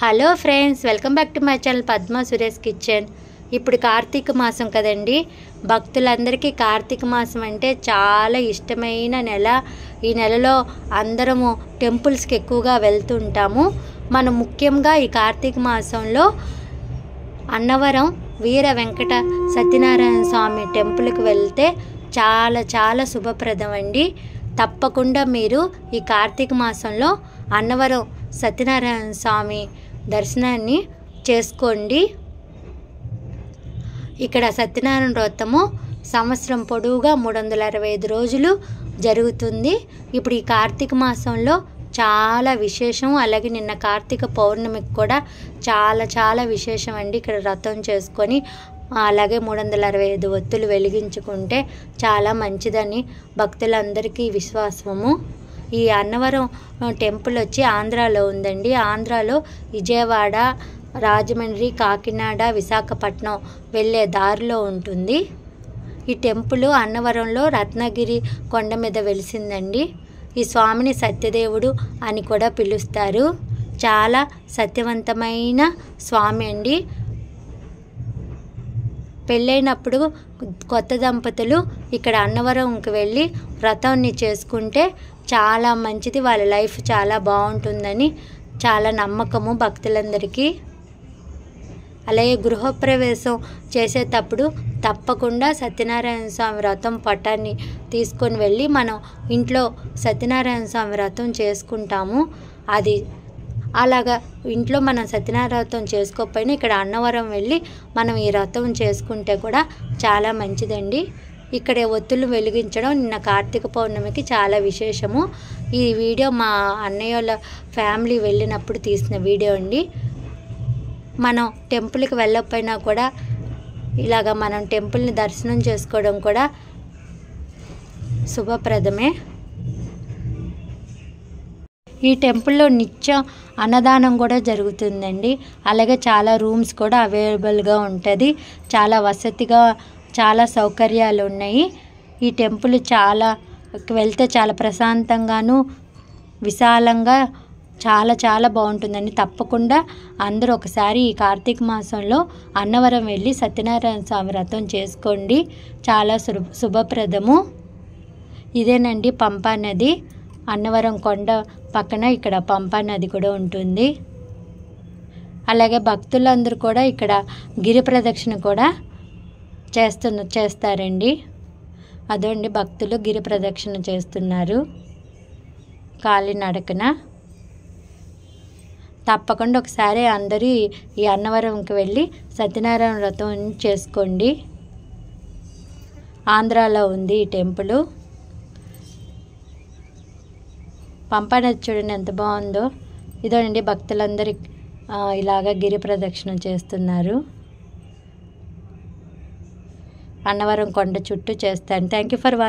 Hello friends, welcome back to my channel Padma Suresh kitchen. ఇప్పుడు కార్తీక మాసం కదండి. భక్తులందరికీ కార్తీక మాసం అంటే చాలా ఇష్టమైన నెల. ఈ నెలలో అందరము టెంపుల్స్కి ఎక్కువగా వెళ్తుంటాము. మనం ముఖ్యంగా ఈ కార్తీక మాసంలో అన్నవరం వీర వెంకట సత్యనారాయణ స్వామి టెంపుల్కి వెళ్తే చాలా చాలా శుభప్రదం అండి. తప్పకుండా మీరు ఈ కార్తీక మాసంలో అన్నవరం సత్యనారాయణ స్వామి దర్శనాన్ని చేసుకోండి. ఇక్కడ సత్యనారాయణ వ్రతము సంవత్సరం పొడవుగా 365 రోజులు జరుగుతుంది. ఇప్పుడు ఈ కార్తీక మాసంలో చాలా విశేషం. అలాగే నిన్న కార్తీక పౌర్ణమికి కూడా చాలా చాలా విశేషం అండి. ఇక్కడ వ్రతం చేసుకొని అలాగే 365 ఒత్తులు వెలిగించుకుంటే చాలా మంచిదని భక్తులందరికీ విశ్వాసము. ఈ అన్నవరం టెంపుల్ వచ్చి ఆంధ్రాలో ఉందండి. ఆంధ్రాలో విజయవాడ, రాజమండ్రి, కాకినాడ, విశాఖపట్నం వెళ్ళే దారిలో ఉంటుంది. ఈ టెంపుల్ అన్నవరంలో రత్నగిరి కొండ మీద వెలిసిందండి. ఈ స్వామిని సత్యదేవుడు అని కూడా పిలుస్తారు. చాలా సత్యవంతమైన స్వామి అండి. పెళ్ళైనప్పుడు కొత్త దంపతులు ఇక్కడ అన్నవరంకి వెళ్ళి వ్రతాన్ని చేసుకుంటే చాలా మంచిది, వాళ్ళ లైఫ్ చాలా బాగుంటుందని చాలా నమ్మకము భక్తులందరికీ. అలాగే గృహప్రవేశం చేసేటప్పుడు తప్పకుండా సత్యనారాయణ స్వామి వ్రతం పటాన్ని తీసుకొని వెళ్ళి మనం ఇంట్లో సత్యనారాయణ స్వామి వ్రతం చేసుకుంటాము. అది అలాగా ఇంట్లో మనం సత్యనారాయణ వ్రతం చేసుకోకపోయినా ఇక్కడ అన్నవరం వెళ్ళి మనం ఈ వ్రతం చేసుకుంటే కూడా చాలా మంచిదండి. ఇక్కడ ఒత్తులు వెలిగించడం నిన్న కార్తీక పౌర్ణమికి చాలా విశేషము. ఈ వీడియో మా అన్నయ్య వాళ్ళ ఫ్యామిలీ వెళ్ళినప్పుడు తీసిన వీడియో అండి. మనం టెంపుల్కి వెళ్ళకపోయినా కూడా ఇలాగ మనం టెంపుల్ని దర్శనం చేసుకోవడం కూడా శుభప్రదమే. ఈ టెంపుల్లో నిత్యం అన్నదానం కూడా జరుగుతుందండి. అలాగే చాలా రూమ్స్ కూడా అవైలబుల్గా ఉంటుంది. చాలా వసతిగా చాలా సౌకర్యాలు ఉన్నాయి. ఈ టెంపుల్ చాలా వెళ్తే చాలా ప్రశాంతంగాను విశాలంగా చాలా చాలా బాగుంటుందండి. తప్పకుండా అందరూ ఒకసారి ఈ కార్తీక మాసంలో అన్నవరం వెళ్ళి సత్యనారాయణ స్వామి వ్రతం చేసుకోండి. చాలా శుభప్రదము. ఇదేనండి పంపా నది. అన్నవరం కొండ పక్కన ఇక్కడ పంపా నది కూడా ఉంటుంది. అలాగే భక్తులందరూ కూడా ఇక్కడ గిరి ప్రదక్షిణ కూడా చేస్తారండి. అదండి భక్తులు గిరి ప్రదక్షిణ చేస్తున్నారు కాలినడకన. తప్పకుండా ఒకసారి అందరూ ఈ అన్నవరంకి వెళ్ళి సత్యనారాయణ వ్రతం చేసుకోండి. ఆంధ్రాలో ఉంది ఈ టెంపుల్. పంపా నది చూడండి ఎంత బాగుందో. ఇదండి భక్తులందరూ ఇలాగా గిరి ప్రదక్షిణ చేస్తున్నారు. అన్నవరం కొండ చుట్టూ చేస్తాను. Thank you for watching.